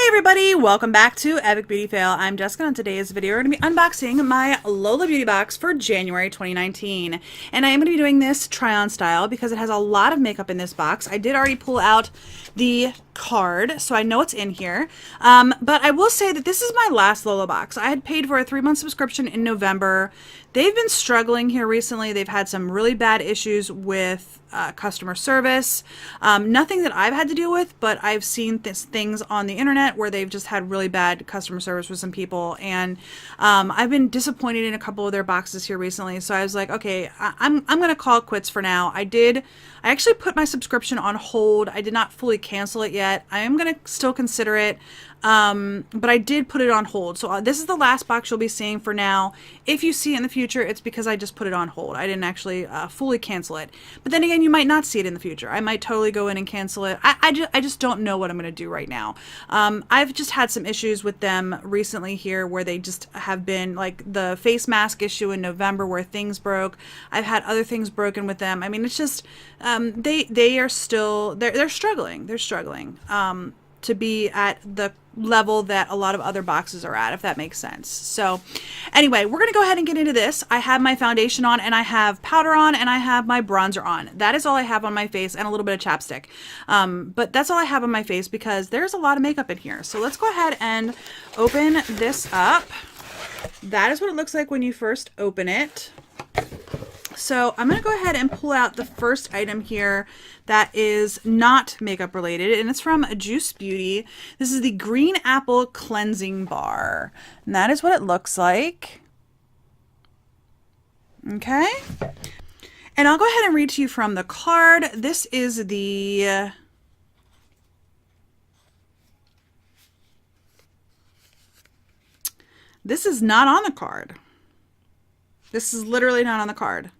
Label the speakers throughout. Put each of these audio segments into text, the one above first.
Speaker 1: Everybody, welcome back to Epic Beauty Fail. I'm Jessica, and today's video we're going to be unboxing my Lola Beauty Box for January 2019. And I am going to be doing this try-on style because it has a lot of makeup in this box. I did already pull out the card, so I know it's in here. But I will say that this is my last Lola box. I had paid for a 3-month subscription in November. They've been struggling here recently. They've had some really bad issues with customer service. Nothing that I've had to deal with, but I've seen things on the internet where they've just had really bad customer service with some people, and I've been disappointed in a couple of their boxes here recently. So I was like, okay, I'm gonna call it quits for now. I actually put my subscription on hold. I did not fully cancel it yet. I am gonna still consider it, but I did put it on hold. So this is the last box you'll be seeing for now. If you see it in the future, it's because I just put it on hold. I didn't actually fully cancel it. But then again, you might not see it in the future. I might totally go in and cancel it. I just don't know what I'm going to do right now. I've just had some issues with them recently here where they just have been, like the face mask issue in November where things broke. I've had other things broken with them. I mean, it's just they are still they're struggling. They're struggling to be at the level that a lot of other boxes are at, if that makes sense. So anyway, we're going to go ahead and get into this. I have my foundation on, and I have powder on, and I have my bronzer on. That is all I have on my face, and a little bit of chapstick. But that's all I have on my face because there's a lot of makeup in here. So let's go ahead and open this up. That is what it looks like when you first open it. So I'm going to go ahead and pull out the first item here that is not makeup related, and it's from Juice Beauty. This is the Green Apple Cleansing Bar, and that is what it looks like. Okay. And I'll go ahead and read to you from the card. This is the... This is not on the card. This is literally not on the card.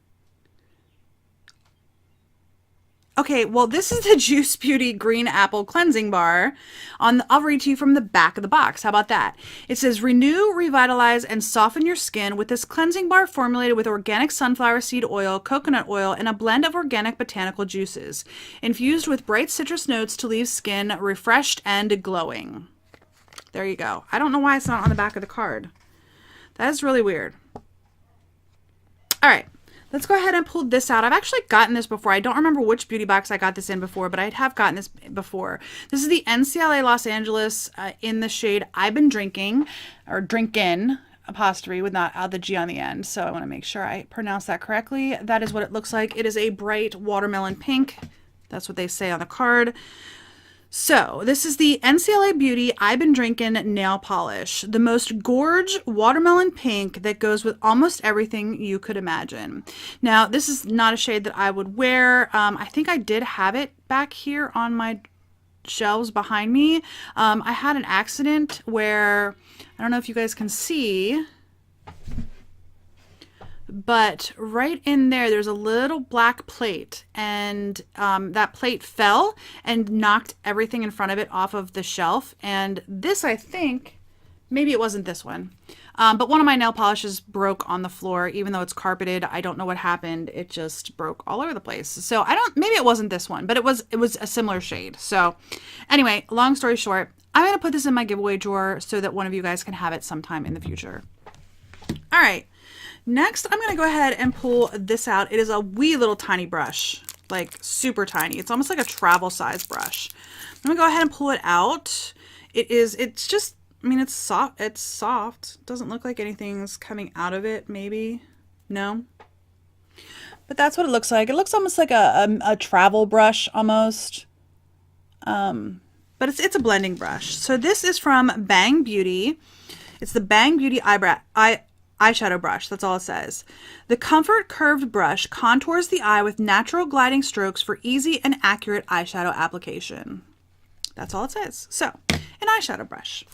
Speaker 1: Okay, well, this is the Juice Beauty Green Apple Cleansing Bar. I'll read to you from the back of the box. How about that? It says, renew, revitalize, and soften your skin with this cleansing bar formulated with organic sunflower seed oil, coconut oil, and a blend of organic botanical juices. Infused with bright citrus notes to leave skin refreshed and glowing. There you go. I don't know why it's not on the back of the card. That is really weird. All right. Let's go ahead and pull this out. I've actually gotten this before. I don't remember which beauty box I got this in before, but I have gotten this before. This is the NCL Los Angeles in the shade I've Been Drinking, or Drinkin', apostrophe with not the G on the end. So I want to make sure I pronounce that correctly. That is what it looks like. It is a bright watermelon pink. That's what they say on the card. So this is the NCL Beauty I've Been Drinking nail polish, the most gorge watermelon pink that goes with almost everything you could imagine. Now, this is not a shade that I would wear. I think I did have it back here on my shelves behind me. I had an accident where, I don't know if you guys can see, but right in there's a little black plate, and that plate fell and knocked everything in front of it off of the shelf. And this, I think, maybe it wasn't this one, but one of my nail polishes broke on the floor. Even though it's carpeted, I don't know what happened. It just broke all over the place. So maybe it wasn't this one, but it was a similar shade. So anyway, long story short, I'm going to put this in my giveaway drawer so that one of you guys can have it sometime in the future. All right. Next, I'm going to go ahead and pull this out. It is a wee little tiny brush, like super tiny. It's almost like a travel size brush. I'm going to go ahead and pull it out. It's just, I mean, it's soft. It's soft. Doesn't look like anything's coming out of it, maybe. No. But that's what it looks like. It looks almost like a travel brush almost. But it's a blending brush. So this is from Bang Beauty. It's the Bang Beauty eyeshadow brush. That's all it says. The Comfort Curved Brush contours the eye with natural gliding strokes for easy and accurate eyeshadow application. That's all it says. So, an eyeshadow brush.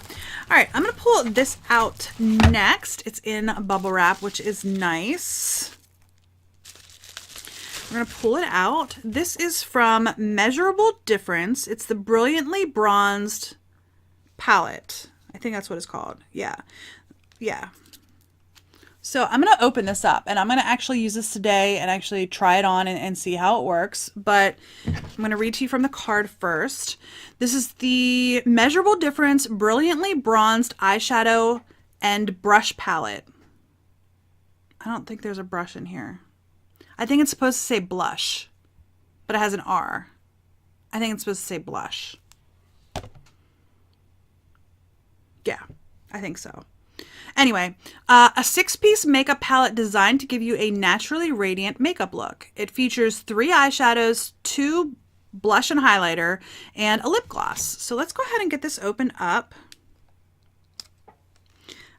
Speaker 1: All right, I'm going to pull this out next. It's in bubble wrap, which is nice. I'm going to pull it out. This is from Measurable Difference. It's the Brilliantly Bronzed palette. I think that's what it's called. Yeah. Yeah. So I'm going to open this up and I'm going to actually use this today and actually try it on and see how it works. But I'm going to read to you from the card first. This is the Measurable Difference Brilliantly Bronzed Eyeshadow and Brush Palette. I don't think there's a brush in here. I think it's supposed to say blush, but it has an R. I think it's supposed to say blush. Yeah, I think so. Anyway, a 6-piece makeup palette designed to give you a naturally radiant makeup look. It features 3 eyeshadows, 2 blush and highlighter, and a lip gloss. So let's go ahead and get this open up.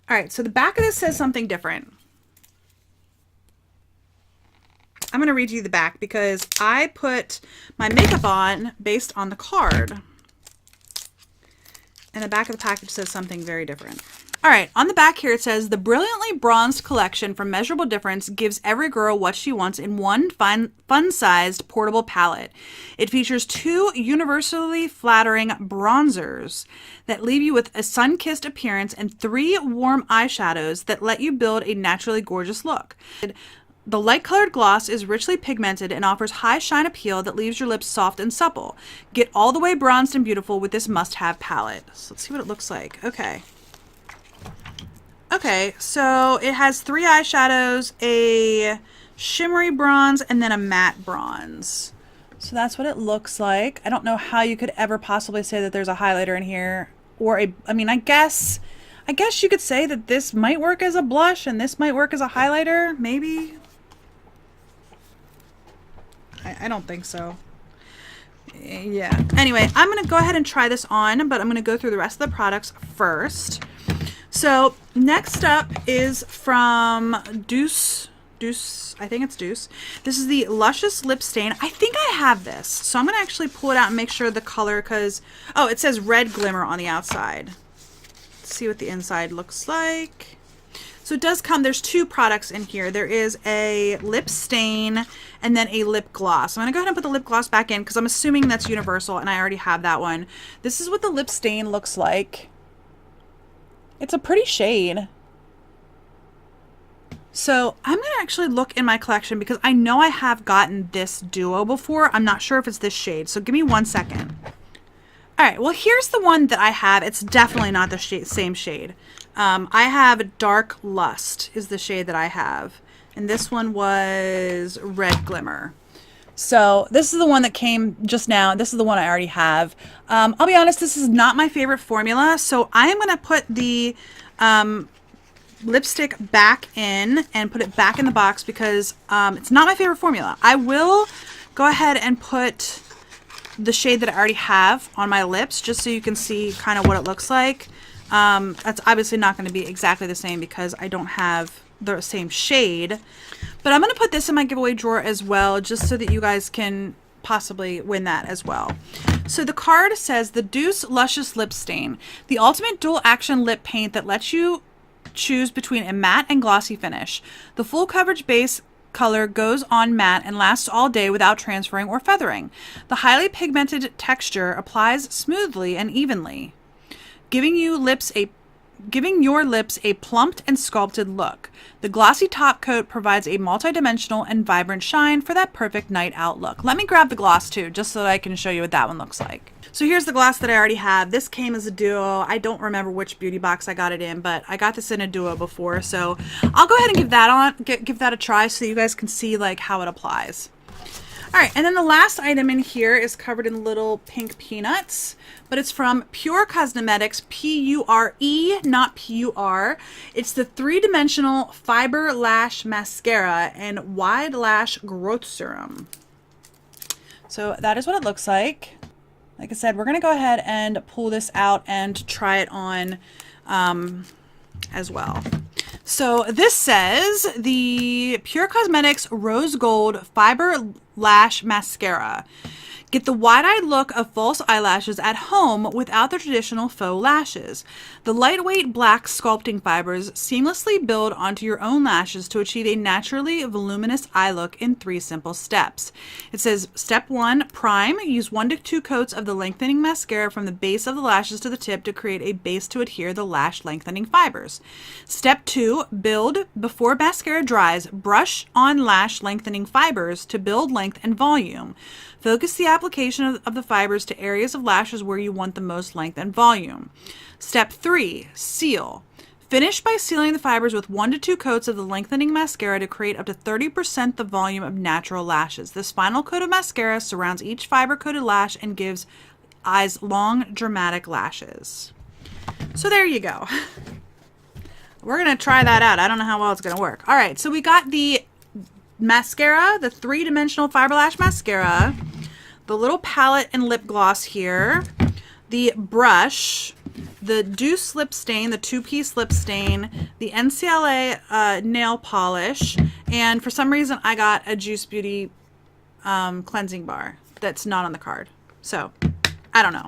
Speaker 1: All right, so the back of this says something different. I'm going to read you the back because I put my makeup on based on the card. And the back of the package says something very different. All right, on the back here it says, the Brilliantly Bronzed collection from Measurable Difference gives every girl what she wants in one fun-sized portable palette. It features 2 universally flattering bronzers that leave you with a sun-kissed appearance and 3 warm eyeshadows that let you build a naturally gorgeous look. The light-colored gloss is richly pigmented and offers high shine appeal that leaves your lips soft and supple. Get all the way bronzed and beautiful with this must-have palette. So let's see what it looks like. Okay, so it has 3 eyeshadows, a shimmery bronze, and then a matte bronze. So that's what it looks like. I don't know how you could ever possibly say that there's a highlighter in here, or I mean, I guess you could say that this might work as a blush and this might work as a highlighter, maybe. I don't think so. Yeah. Anyway, I'm going to go ahead and try this on, but I'm going to go through the rest of the products first. So next up is from Deuce, I think it's Deuce. This is the Luscious Lip Stain. I think I have this. So I'm going to actually pull it out and make sure the color, because, oh, it says red glimmer on the outside. Let's see what the inside looks like. So it does come, there's 2 products in here. There is a lip stain and then a lip gloss. I'm going to go ahead and put the lip gloss back in because I'm assuming that's universal and I already have that one. This is what the lip stain looks like. It's a pretty shade. So I'm going to actually look in my collection because I know I have gotten this duo before. I'm not sure if it's this shade. So give me 1 second. All right, well, here's the one that I have. It's definitely not the same shade. I have Dark Lust is the shade that I have. And this one was Red Glimmer. So this is the one that came just now. This is the one I already have. I'll be honest, this is not my favorite formula. So I am going to put the lipstick back in and put it back in the box because it's not my favorite formula. I will go ahead and put the shade that I already have on my lips just so you can see kind of what it looks like. That's obviously not going to be exactly the same because I don't have the same shade, but I'm going to put this in my giveaway drawer as well just so that you guys can possibly win that as well. So the card says the Deuce Luscious Lip Stain, the ultimate dual action lip paint that lets you choose between a matte and glossy finish. The full coverage base color goes on matte and lasts all day without transferring or feathering. The highly pigmented texture applies smoothly and evenly, giving your lips a plumped and sculpted look. The glossy top coat provides a multi-dimensional and vibrant shine for that perfect night out look. Let me grab the gloss too, just so that I can show you what that one looks like. So here's the gloss that I already have. This came as a duo. I don't remember which beauty box I got it in, but I got this in a duo before. So I'll go ahead and give that a try so you guys can see like how it applies. All right, and then the last item in here is covered in little pink peanuts, but it's from Pure Cosmetics, P-U-R-E, not P-U-R. It's the 3-dimensional Fiber Lash Mascara and Wide Lash Growth Serum. So that is what it looks like. Like I said, we're going to go ahead and pull this out and try it on as well. So this says the Pure Cosmetics Rose Gold Fiber Lash Mascara Get the wide-eyed look of false eyelashes at home without the traditional faux lashes. The lightweight black sculpting fibers seamlessly build onto your own lashes to achieve a naturally voluminous eye look in 3 simple steps. It says, step 1, prime. Use 1 to 2 coats of the lengthening mascara from the base of the lashes to the tip to create a base to adhere the lash lengthening fibers. Step 2, build. Before mascara dries, brush on lash lengthening fibers to build length and volume. Focus the application of the fibers to areas of lashes where you want the most length and volume. Step 3, seal. Finish by sealing the fibers with 1 to 2 coats of the lengthening mascara to create up to 30% the volume of natural lashes. This final coat of mascara surrounds each fiber-coated lash and gives eyes long, dramatic lashes. So there you go. We're going to try that out. I don't know how well it's going to work. All right, so we got the mascara, the 3-dimensional fiber lash mascara, the little palette and lip gloss here, the brush, the Deuce lip stain, the 2-piece lip stain, the NCL nail polish, and for some reason I got a Juice Beauty cleansing bar that's not on the card. So I don't know.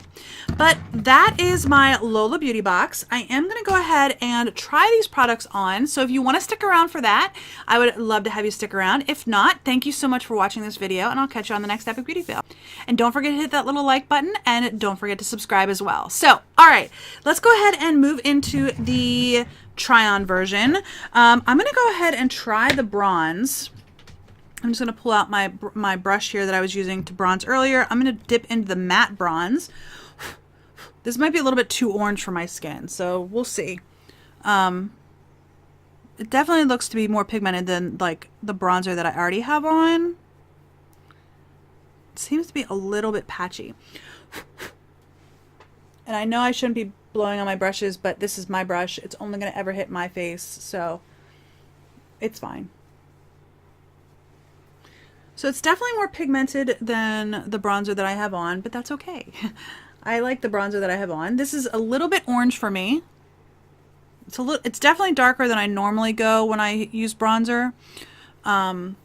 Speaker 1: But that is my Lola Beauty Box. I am going to go ahead and try these products on. So if you want to stick around for that, I would love to have you stick around. If not, thank you so much for watching this video, and I'll catch you on the next Epic Beauty Fail. And don't forget to hit that little like button, and don't forget to subscribe as well. So, all right, let's go ahead and move into the try-on version. I'm going to go ahead and try the bronze. I'm just going to pull out my brush here that I was using to bronze earlier. I'm going to dip into the matte bronze. This might be a little bit too orange for my skin, so we'll see. It definitely looks to be more pigmented than like the bronzer that I already have on. It seems to be a little bit patchy. And I know I shouldn't be blowing on my brushes, but this is my brush. It's only going to ever hit my face, so it's fine. So it's definitely more pigmented than the bronzer that I have on, but that's okay. I like the bronzer that I have on. This is a little bit orange for me. It's definitely darker than I normally go when I use bronzer. So I'm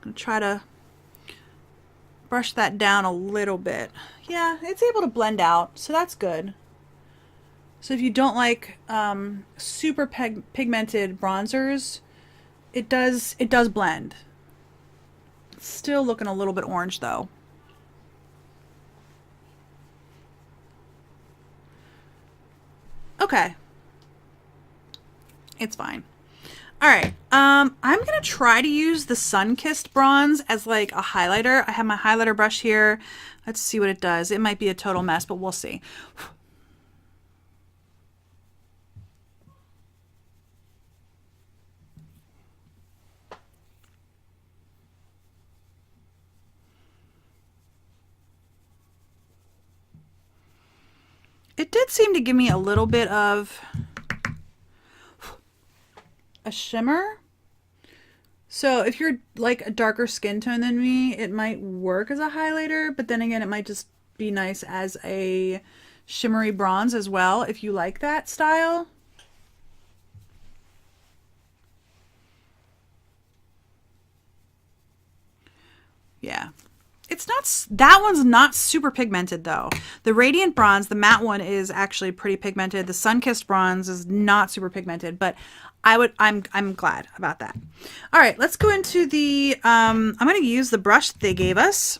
Speaker 1: going to try to brush that down a little bit. Yeah, it's able to blend out, so that's good. So if you don't like super pigmented bronzers, it does blend. It's still looking a little bit orange though. Okay. It's fine. All right. I'm going to try to use the Sun-Kissed bronze as like a highlighter. I have my highlighter brush here. Let's see what it does. It might be a total mess, but we'll see. It did seem to give me a little bit of a shimmer. So if you're like a darker skin tone than me, it might work as a highlighter, but then again, it might just be nice as a shimmery bronze as well, if you like that style. Yeah. It's not, that one's not super pigmented though. The Radiant Bronze, the matte one, is actually pretty pigmented. The Sun-Kissed bronze is not super pigmented, but I'm glad about that. All right, let's go into the, I'm going to use the brush that they gave us.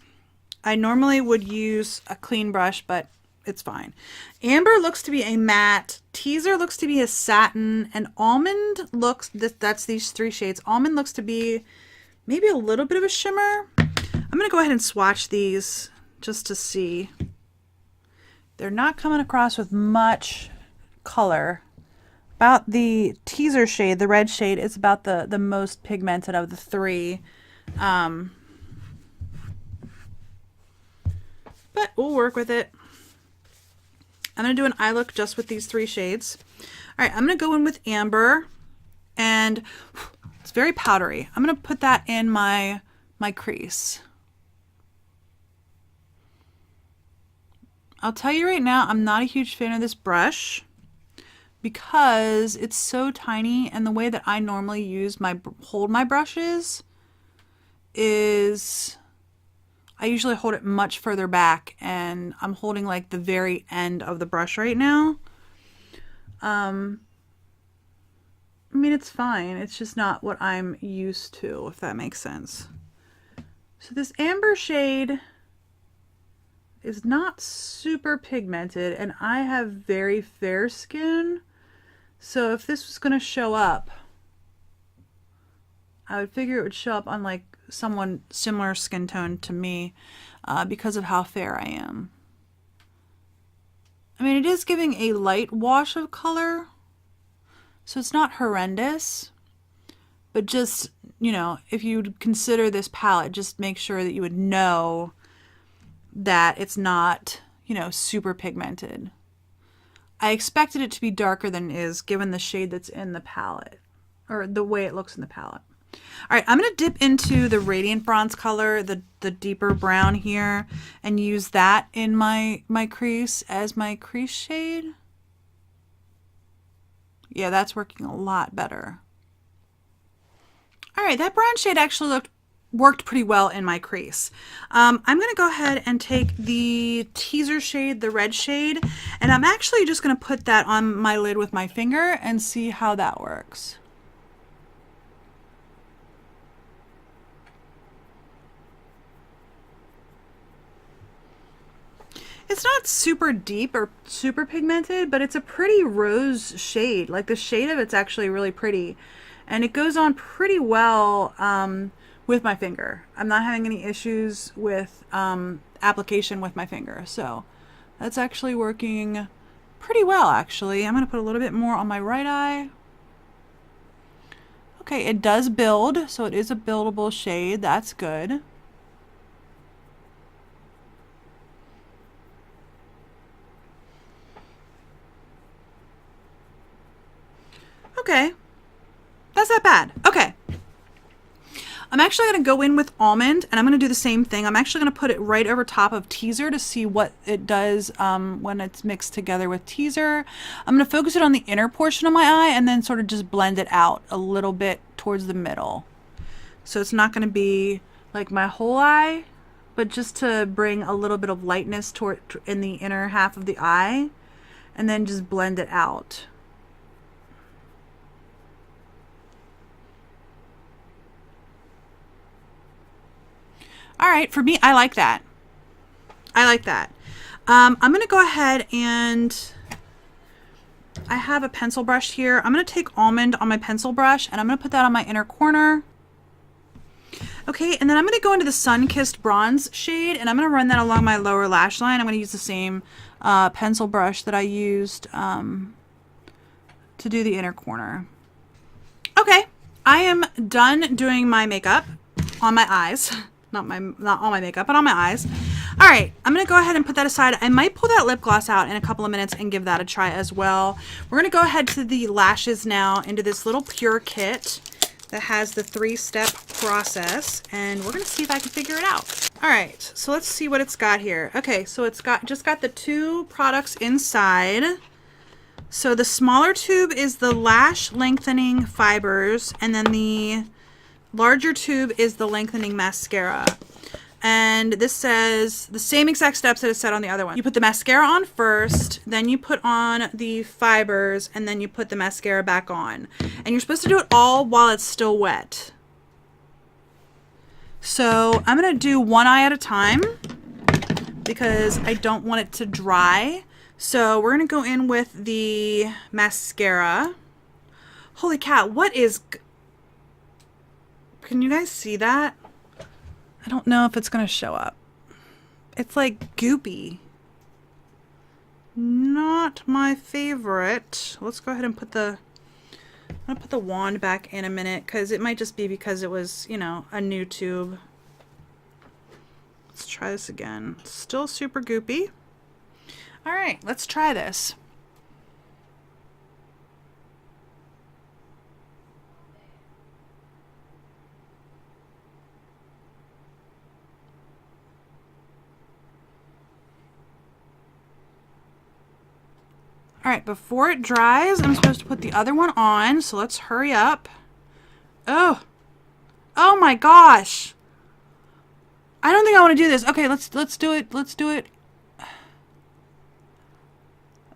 Speaker 1: I normally would use a clean brush, but it's fine. Amber looks to be a matte. Teaser looks to be a satin, and Almond looks, that's these 3 shades. Almond looks to be maybe a little bit of a shimmer. I'm going to go ahead and swatch these just to see. They're not coming across with much color. About the teaser shade, the red shade, is about the most pigmented of the 3. But we'll work with it. I'm going to do an eye look just with these 3 shades. All right, I'm going to go in with Amber, and it's very powdery. I'm going to put that in my crease. I'll tell you right now, I'm not a huge fan of this brush because it's so tiny, and the way that I normally use hold my brushes is, I usually hold it much further back, and I'm holding like the very end of the brush right now. I mean, it's fine. It's just not what I'm used to, if that makes sense. So this amber shade is not super pigmented, and I have very fair skin. So if this was going to show up, I would figure it would show up on like someone similar skin tone to me because of how fair I am. I mean, it is giving a light wash of color, so it's not horrendous, but just, you know, if you'd consider this palette, just make sure that you would know that it's not, you know, super pigmented. I expected it to be darker than it is given the shade that's in the palette, or the way it looks in the palette. All right, I'm going to dip into the Radiant Bronze color, the deeper brown here, and use that in my crease as my crease shade. Yeah, that's working a lot better. All right, that brown shade actually worked pretty well in my crease. I'm going to go ahead and take the teaser shade, the red shade, and I'm actually just going to put that on my lid with my finger and see how that works. It's not super deep or super pigmented, but it's a pretty rose shade. Like the shade of it's actually really pretty, and it goes on pretty well with my finger. I'm not having any issues with application with my finger, so that's actually working pretty well actually. I'm going to put a little bit more on my right eye. Okay, it does build, so it is a buildable shade. That's good. Okay, that's not bad. Okay, I'm actually going to go in with Almond, and I'm going to do the same thing. I'm actually going to put it right over top of Teaser to see what it does when it's mixed together with Teaser. I'm going to focus it on the inner portion of my eye and then sort of just blend it out a little bit towards the middle. So it's not going to be like my whole eye, but just to bring a little bit of lightness in the inner half of the eye, and then just blend it out. All right, for me, I like that. I like that. I'm going to go ahead and I have a pencil brush here. I'm going to take Almond on my pencil brush, and I'm going to put that on my inner corner. Okay, and then I'm going to go into the Sun-Kissed Bronze shade, and I'm going to run that along my lower lash line. I'm going to use the same pencil brush that I used to do the inner corner. Okay, I am done doing my makeup on my eyes. Not all my makeup, but on my eyes. All right, I'm gonna go ahead and put that aside. I might pull that lip gloss out in a couple of minutes and give that a try as well. We're gonna go ahead to the lashes now, into this little Pure kit that has the 3-step process, and we're gonna see if I can figure it out. All right, so let's see what it's got here. Okay, so it's just got the 2 products inside. So the smaller tube is the lash lengthening fibers, and then the larger tube is the lengthening mascara. And this says the same exact steps that it said on the other one. You put the mascara on first, then you put on the fibers, and then you put the mascara back on. And you're supposed to do it all while it's still wet. So I'm going to do one eye at a time because I don't want it to dry. So we're going to go in with the mascara. Holy cow, what is... Can you guys see that? I don't know if it's going to show up. It's like goopy. Not my favorite. Let's go ahead and put the... I'm going to put the wand back in a minute because it might just be because it was, you know, a new tube. Let's try this again. Still super goopy. All right, let's try this. All right, before it dries, I'm supposed to put the other one on, so let's hurry up. Oh my gosh. I don't think I want to do this. Okay, let's do it. Let's do it.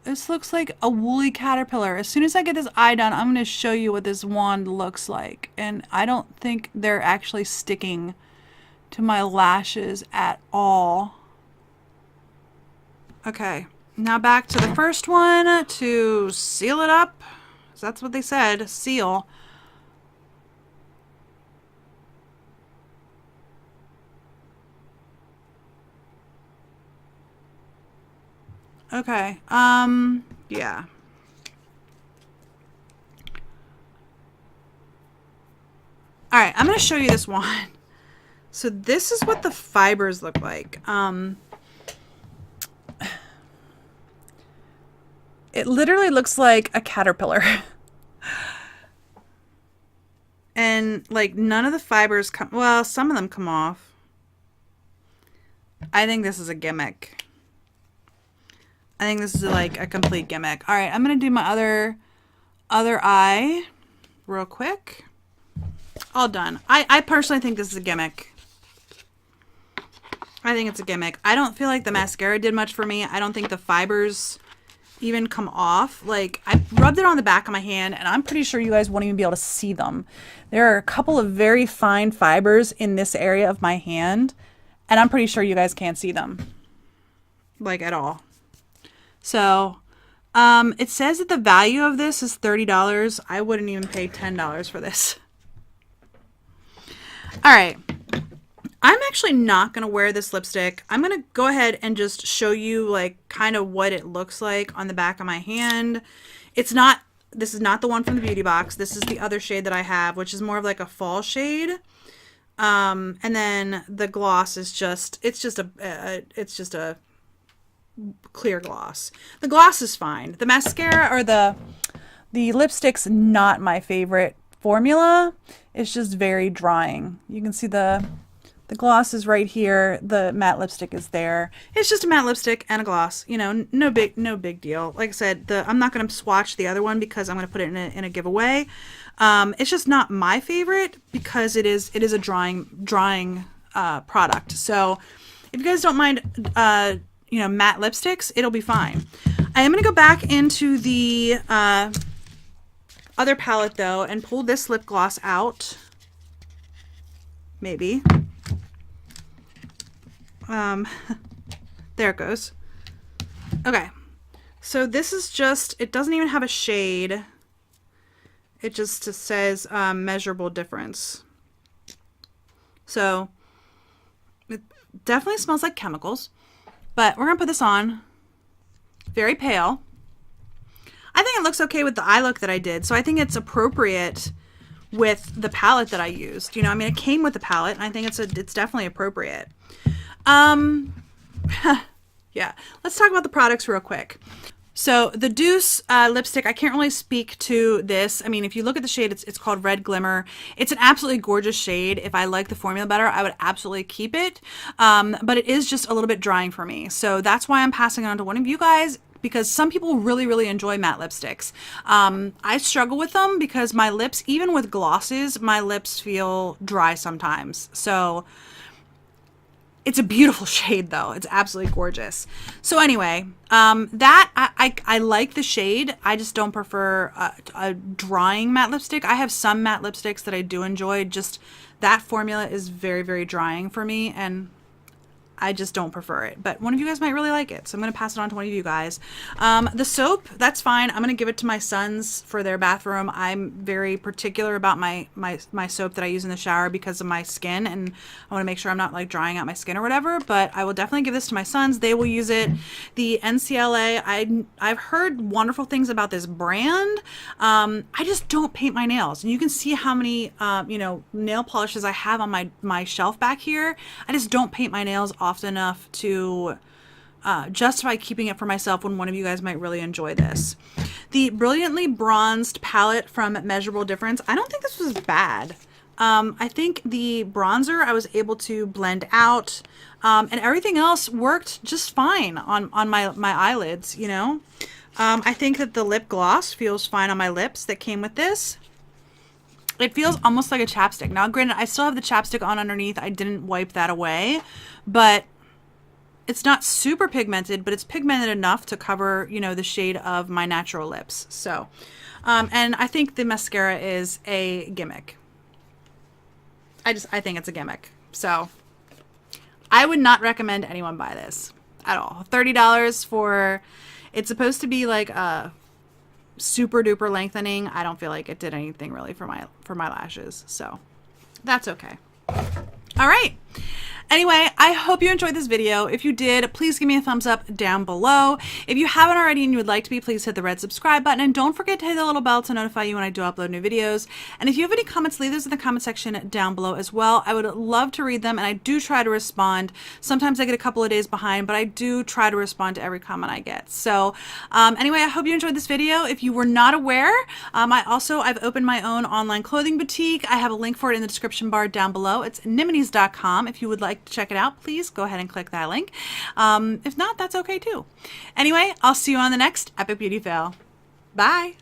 Speaker 1: This looks like a woolly caterpillar. As soon as I get this eye done, I'm going to show you what this wand looks like. And I don't think they're actually sticking to my lashes at all. Okay, now back to the first one to seal it up. That's what they said, seal. Okay, yeah. All right, I'm going to show you this one. So this is what the fibers look like. It literally looks like a caterpillar. And like none of the fibers come, well, some of them come off. I think this is a gimmick. I think this is like a complete gimmick. All right, I'm going to do my other eye real quick. All done. I personally think this is a gimmick. I think it's a gimmick. I don't feel like the mascara did much for me. I don't think the fibers even come off. Like, I rubbed it on the back of my hand, and I'm pretty sure you guys won't even be able to see them. There are a couple of very fine fibers in this area of my hand, and I'm pretty sure you guys can't see them, like, at all. So, it says that the value of this is $30. I wouldn't even pay $10 for this. All right. I'm actually not going to wear this lipstick. I'm going to go ahead and just show you like kind of what it looks like on the back of my hand. This is not the one from the beauty box. This is the other shade that I have, which is more of like a fall shade. And then the gloss is just, it's just a clear gloss. The gloss is fine. The mascara or the lipstick's not my favorite formula. It's just very drying. You can see the gloss is right here. The matte lipstick is there. It's just a matte lipstick and a gloss. You know, no big deal. Like I said, I'm not going to swatch the other one because I'm going to put it in a giveaway. It's just not my favorite because it is a drying product. So if you guys don't mind, you know, matte lipsticks, it'll be fine. I am going to go back into the other palette though and pull this lip gloss out. Maybe. There it goes. Okay. So this is just, it doesn't even have a shade. It just says Measurable Difference. So it definitely smells like chemicals, but we're going to put this on. Very pale. I think it looks okay with the eye look that I did. So I think it's appropriate with the palette that I used. You know, I mean, it came with the palette and I think it's definitely appropriate. Yeah, let's talk about the products real quick. So the Deuce lipstick, I can't really speak to this. I mean, if you look at the shade, it's called Red Glimmer. It's an absolutely gorgeous shade. If I like the formula better, I would absolutely keep it. But it is just a little bit drying for me. So that's why I'm passing it on to one of you guys, because some people really, really enjoy matte lipsticks. I struggle with them because my lips, even with glosses, my lips feel dry sometimes. So it's a beautiful shade though. It's absolutely gorgeous. So anyway, I like the shade. I just don't prefer a drying matte lipstick. I have some matte lipsticks that I do enjoy. Just that formula is very, very drying for me, and I just don't prefer it, but one of you guys might really like it, so I'm going to pass it on to one of you guys. The soap, that's fine. I'm going to give it to my sons for their bathroom. I'm very particular about my soap that I use in the shower because of my skin, and I want to make sure I'm not like drying out my skin or whatever, but I will definitely give this to my sons. They will use it. The NCLA, I've heard wonderful things about this brand. I just don't paint my nails, and you can see how many you know, nail polishes I have on my shelf back here. I just don't paint my nails often enough to justify keeping it for myself when one of you guys might really enjoy this. The Brilliantly Bronzed palette from Measurable Difference, I don't think this was bad. I think the bronzer I was able to blend out, and everything else worked just fine on my eyelids, you know. I think that the lip gloss feels fine on my lips that came with this. It feels almost like a chapstick. Now, granted, I still have the chapstick on underneath. I didn't wipe that away, but it's not super pigmented, but it's pigmented enough to cover, you know, the shade of my natural lips. So, and I think the mascara is a gimmick. I think it's a gimmick. So I would not recommend anyone buy this at all. $30 for, it's supposed to be like a super duper lengthening. I don't feel like it did anything really for my lashes, so that's okay. All right. Anyway, I hope you enjoyed this video. If you did, please give me a thumbs up down below. If you haven't already and you would like to be, please hit the red subscribe button, and don't forget to hit the little bell to notify you when I do upload new videos. And if you have any comments, leave those in the comment section down below as well. I would love to read them, and I do try to respond. Sometimes I get a couple of days behind, but I do try to respond to every comment I get. So anyway, I hope you enjoyed this video. If you were not aware, I've opened my own online clothing boutique. I have a link for it in the description bar down below. It's niminis.com. If you would like to check it out, please go ahead and click that link. If not, that's okay too. Anyway, I'll see you on the next Epic Beauty Fail. Bye.